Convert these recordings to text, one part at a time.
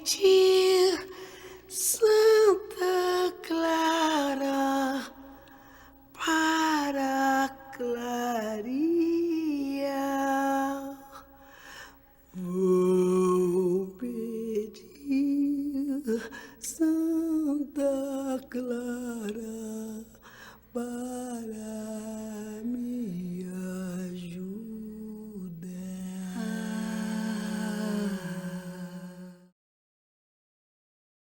noite, Santa Clara para clarear. Vou pedir Santa Clara para me ajudar.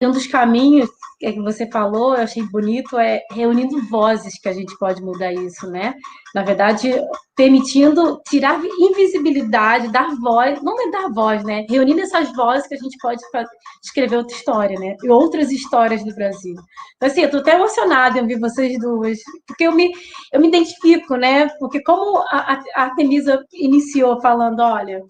Um dos caminhos que você falou, eu achei bonito, é reunindo vozes que a gente pode mudar isso, né? Na verdade, permitindo tirar invisibilidade, dar voz, não é dar voz, né? Reunindo essas vozes que a gente pode escrever outra história, né? E outras histórias do Brasil. Então, assim, eu tô até emocionada em ouvir vocês duas, porque eu me identifico, né? Porque como a Artemisa iniciou falando, olha,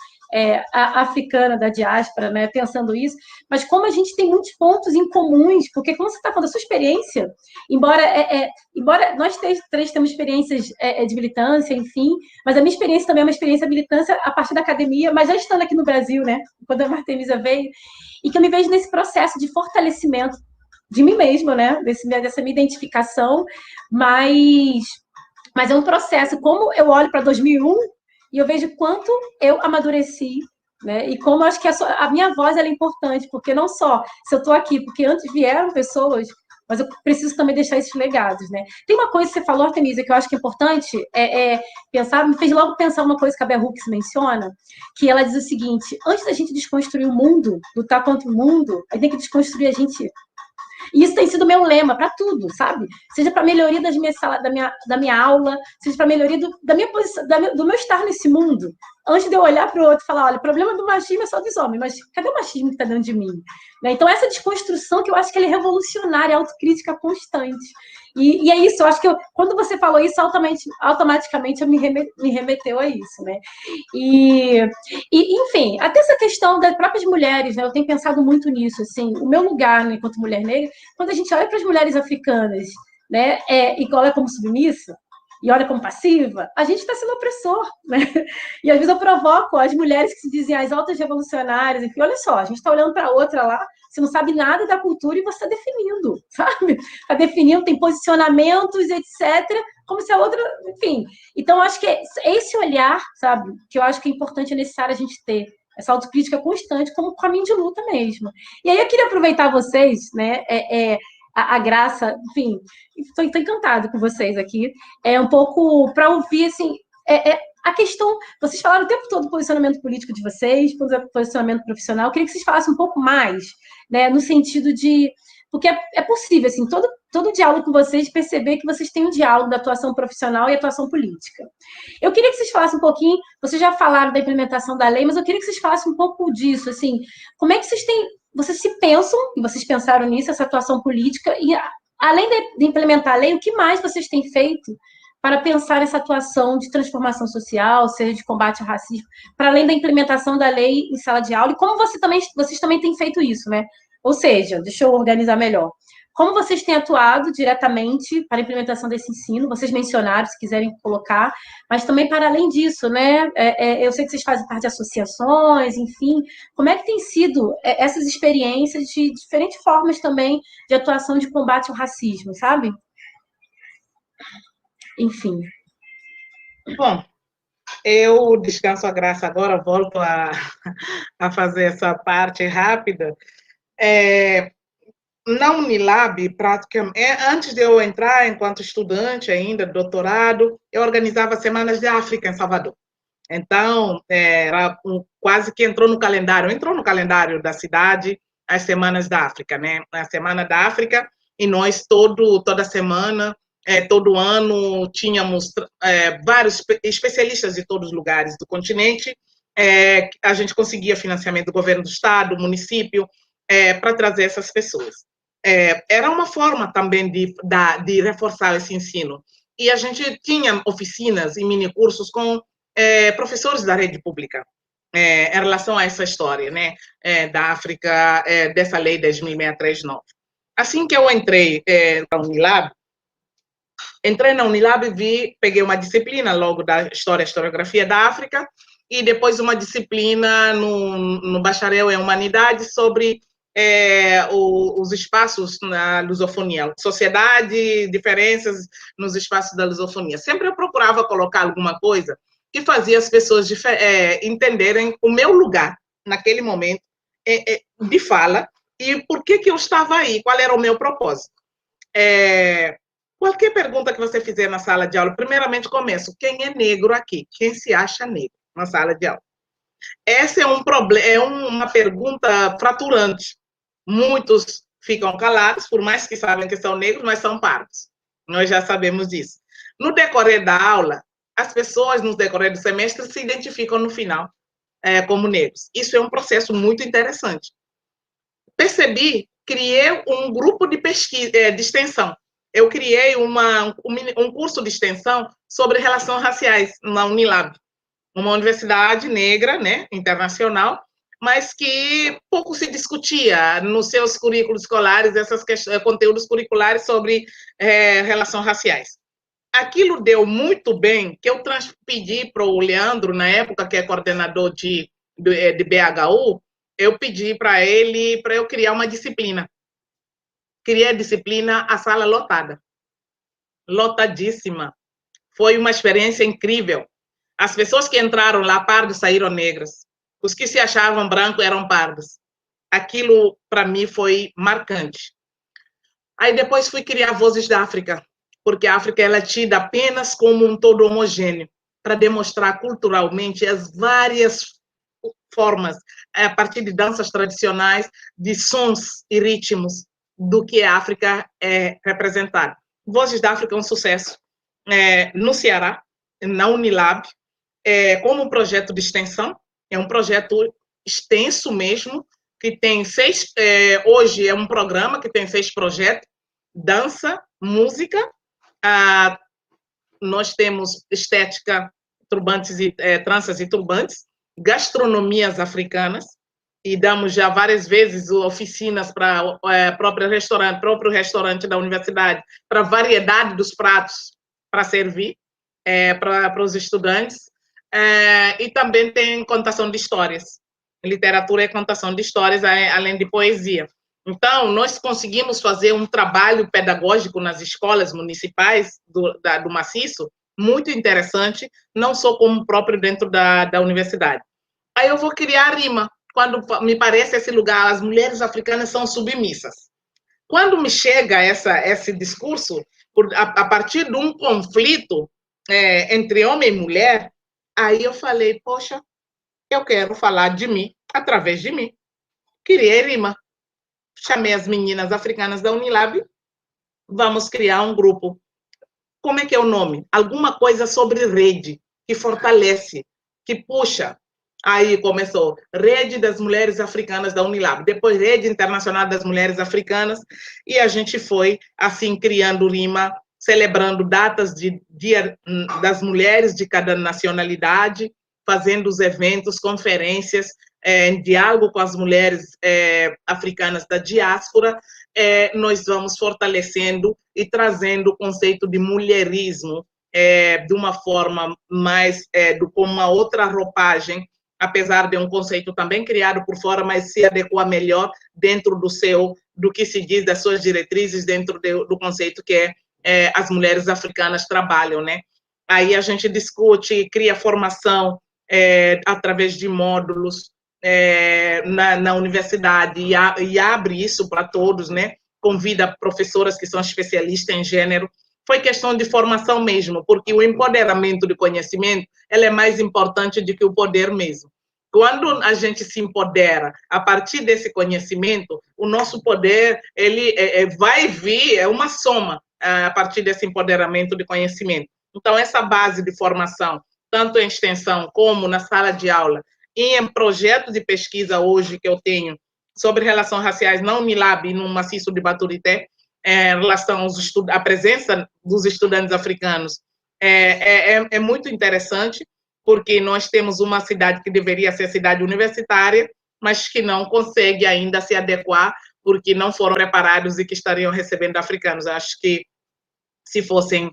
a africana da diáspora, né? Pensando isso, mas como a gente tem muitos pontos em comuns, porque como você está falando da sua experiência, embora nós três temos experiências de militância, enfim, mas a minha experiência também é uma experiência de militância a partir da academia, mas já estando aqui no Brasil, né, quando a Artemisa veio, e que eu me vejo nesse processo de fortalecimento de mim mesma, né, dessa minha identificação, mas é um processo, como eu olho para 2001 e eu vejo quanto eu amadureci, né? E como eu acho que a minha voz é importante, porque não só se eu estou aqui, porque antes vieram pessoas, mas eu preciso também deixar esses legados, né? Tem uma coisa que você falou, Artemisia, que eu acho que é importante, pensar, me fez logo pensar uma coisa que a Bell Hooks menciona, que ela diz o seguinte: antes da gente desconstruir o mundo, lutar contra o mundo, a gente tem que desconstruir a gente. E isso tem sido meu lema para tudo, sabe? Seja para melhoria da minha aula, seja para melhoria da minha posição, do meu estar nesse mundo. Antes de eu olhar para o outro e falar, olha, o problema do machismo é só dos homens, mas cadê o machismo que está dentro de mim? Né? Então, essa desconstrução que eu acho que ela é revolucionária, autocrítica constante. E é isso, eu acho que quando você falou isso, automaticamente eu me remeteu a isso, né? E, enfim, até essa questão das próprias mulheres, né? Eu tenho pensado muito nisso, assim, o meu lugar, né, enquanto mulher negra, quando a gente olha para as mulheres africanas, né, e olha como submissa, e olha como passiva, a gente está sendo opressor, né? E às vezes eu provoco as mulheres que se dizem as altas revolucionárias, enfim, olha só, a gente está olhando para outra lá, você não sabe nada da cultura e você está definindo, sabe? Está definindo, tem posicionamentos, etc., como se a outra, enfim. Então, acho que é esse olhar, sabe, que eu acho que é importante e necessário a gente ter, essa autocrítica constante como caminho de luta mesmo. E aí eu queria aproveitar vocês, né, a Graça, enfim, estou encantada com vocês aqui, um pouco para ouvir, assim, a questão, vocês falaram o tempo todo do posicionamento político de vocês, posicionamento profissional, eu queria que vocês falassem um pouco mais, né, no sentido de, porque é possível, assim, todo diálogo com vocês, perceber que vocês têm um diálogo da atuação profissional e atuação política. Eu queria que vocês falassem um pouquinho, vocês já falaram da implementação da lei, mas eu queria que vocês falassem um pouco disso, assim, como é que vocês se pensam, e vocês pensaram nisso, essa atuação política, e além de implementar a lei, o que mais vocês têm feito para pensar nessa atuação de transformação social, seja de combate ao racismo, para além da implementação da lei em sala de aula, e como vocês também têm feito isso, né? Ou seja, deixa eu organizar melhor. Como vocês têm atuado diretamente para a implementação desse ensino? Vocês mencionaram, se quiserem colocar, mas também para além disso, né? Eu sei que vocês fazem parte de associações, enfim. Como é que tem sido essas experiências de diferentes formas também de atuação de combate ao racismo, sabe? Enfim. Bom, eu descanso a Graça agora, volto a fazer essa parte rápida. Na Unilab, praticamente, antes de eu entrar enquanto estudante ainda, doutorado, eu organizava semanas de África em Salvador. Então, quase que entrou no calendário da cidade as semanas da África, né? A Semana da África, e nós toda semana, todo ano, tínhamos vários especialistas de todos os lugares do continente, a gente conseguia financiamento do governo do estado, do município, para trazer essas pessoas. Era uma forma também de reforçar esse ensino. E a gente tinha oficinas e mini-cursos com professores da rede pública em relação a essa história, né, da África, dessa lei 10.639. Assim que eu entrei na Unilab, peguei uma disciplina logo da historiografia da África, e depois uma disciplina no bacharel em Humanidades sobre os espaços na lusofonia, sociedade, diferenças nos espaços da lusofonia. Sempre eu procurava colocar alguma coisa que fazia as pessoas entenderem o meu lugar naquele momento de fala e por que eu estava aí, qual era o meu propósito. Qualquer pergunta que você fizer na sala de aula, primeiramente começo, quem é negro aqui? Quem se acha negro na sala de aula? Essa é uma pergunta fraturante. Muitos ficam calados, por mais que sabem que são negros, mas são pardos. Nós já sabemos disso. No decorrer da aula, as pessoas, no decorrer do semestre, se identificam no final como negros. Isso é um processo muito interessante. Percebi, criei um grupo de pesquisa, de extensão. Eu criei um curso de extensão sobre relações raciais na Unilab, uma universidade negra, né, internacional, mas que pouco se discutia nos seus currículos escolares, conteúdos curriculares sobre relações raciais. Aquilo deu muito bem, que eu pedi para o Leandro, na época, que é coordenador de BHU, eu pedi para ele, para eu criar uma disciplina. Criei a disciplina A Sala Lotada. Lotadíssima. Foi uma experiência incrível. As pessoas que entraram lá, pardos, saíram negras. Os que se achavam brancos eram pardos. Aquilo, para mim, foi marcante. Aí depois fui criar Vozes da África, porque a África ela é tida apenas como um todo homogêneo, para demonstrar culturalmente as várias formas, a partir de danças tradicionais, de sons e ritmos, do que a África é representada. Vozes da África é um sucesso no Ceará, na Unilab, como um projeto de extensão, é um projeto extenso mesmo, que tem hoje é um programa que tem 6 projetos, dança, música, nós temos estética, turbantes e tranças e turbantes, gastronomias africanas, e damos já várias vezes oficinas para o próprio restaurante da universidade, para a variedade dos pratos para servir para os estudantes, e também tem contação de histórias. Literatura é contação de histórias, além de poesia. Então, nós conseguimos fazer um trabalho pedagógico nas escolas municipais do Maciço, muito interessante, não só como próprio dentro da universidade. Aí eu vou criar a rima, quando me parece esse lugar, as mulheres africanas são submissas. Quando me chega esse discurso, a partir de um conflito entre homem e mulher, aí eu falei, poxa, eu quero falar de mim, através de mim. Criei rima. Chamei as meninas africanas da Unilab, vamos criar um grupo. Como é que é o nome? Alguma coisa sobre rede, que fortalece, que puxa. Aí começou Rede das Mulheres Africanas da Unilab, depois Rede Internacional das Mulheres Africanas, e a gente foi, assim, criando rima, celebrando datas de Dia das Mulheres de cada nacionalidade, fazendo os eventos, conferências, em diálogo com as mulheres africanas da diáspora, nós vamos fortalecendo e trazendo o conceito de mulherismo de uma forma mais, com uma outra roupagem, apesar de um conceito também criado por fora, mas se adequa melhor dentro do que se diz, das suas diretrizes, dentro do conceito que as mulheres africanas trabalham, né? Aí a gente discute, cria formação através de módulos na universidade e abre isso para todos, né? Convida professoras que são especialistas em gênero. Foi questão de formação mesmo, porque o empoderamento de conhecimento ela é mais importante do que o poder mesmo. Quando a gente se empodera a partir desse conhecimento, o nosso poder ele vai vir, é uma soma a partir desse empoderamento de conhecimento. Então, essa base de formação, tanto em extensão como na sala de aula, e em projetos de pesquisa hoje que eu tenho sobre relações raciais na Unilab e no Maciço de Baturité, em relação à presença dos estudantes africanos, é muito interessante, porque nós temos uma cidade que deveria ser cidade universitária, mas que não consegue ainda se adequar, porque não foram preparados e que estariam recebendo africanos. Acho que se fossem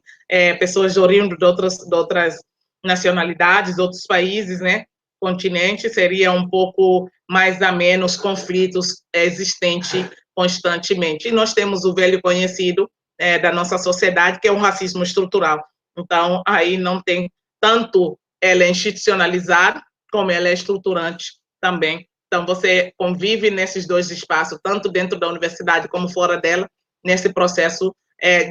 pessoas oriundas de outras nacionalidades, de outros países, né, continente, seria um pouco mais ou menos conflitos existentes constantemente. E nós temos o velho conhecido da nossa sociedade, que é o racismo estrutural. Então, aí não tem tanto ela é institucionalizada, como ela é estruturante também. Então, você convive nesses dois espaços, tanto dentro da universidade como fora dela, nesse processo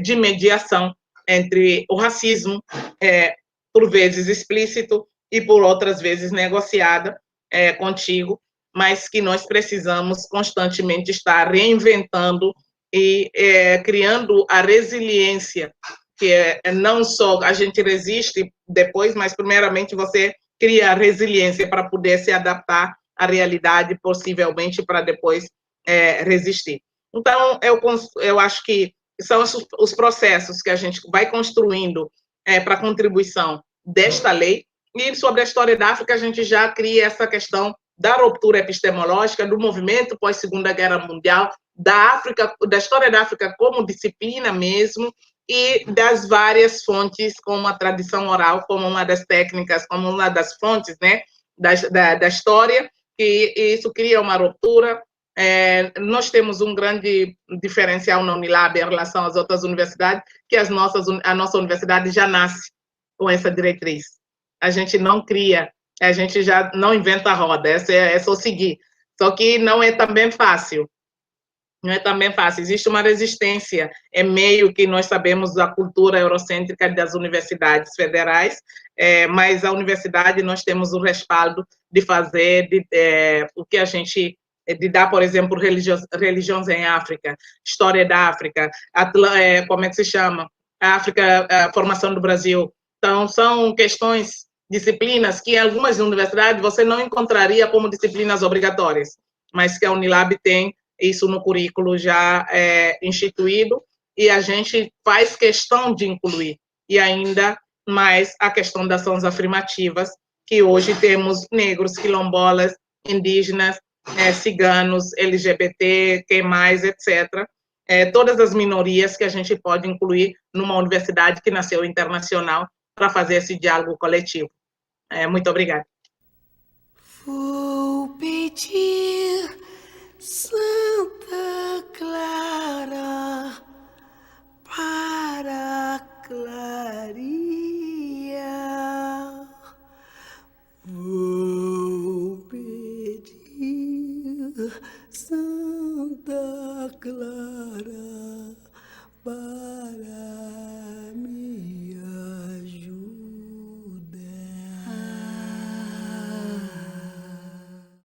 de mediação entre o racismo, por vezes explícito e por outras vezes negociada contigo, mas que nós precisamos constantemente estar reinventando e criando a resiliência, que não só a gente resiste depois, mas primeiramente você cria a resiliência para poder se adaptar à realidade, possivelmente para depois resistir. Então, eu acho que são os processos que a gente vai construindo para a contribuição desta lei. E sobre a história da África, a gente já cria essa questão da ruptura epistemológica, do movimento pós-Segunda Guerra Mundial, da África, da história da África como disciplina mesmo, e das várias fontes, como a tradição oral, como uma das técnicas, como uma das fontes, né, da história, e isso cria uma ruptura. Nós temos um grande diferencial na Unilab em relação às outras universidades, que a nossa universidade já nasce com essa diretriz. A gente não cria, a gente já não inventa a roda, é só seguir. Só que não é também fácil. Não é também fácil. Existe uma resistência, é meio que nós sabemos da cultura eurocêntrica das universidades federais, mas a universidade nós temos o respaldo de fazer o que a gente de dar, por exemplo, religiões em África, história da África, como é que se chama? A África, a formação do Brasil. Então, são questões, disciplinas que em algumas universidades você não encontraria como disciplinas obrigatórias, mas que a Unilab tem isso no currículo já instituído, e a gente faz questão de incluir, e ainda mais a questão das ações afirmativas, que hoje temos negros, quilombolas, indígenas, ciganos, LGBT, quem mais, etc. Todas as minorias que a gente pode incluir numa universidade que nasceu internacional para fazer esse diálogo coletivo. Muito obrigada. Vou pedir Santa Clara para clarear. Vou pedir Santa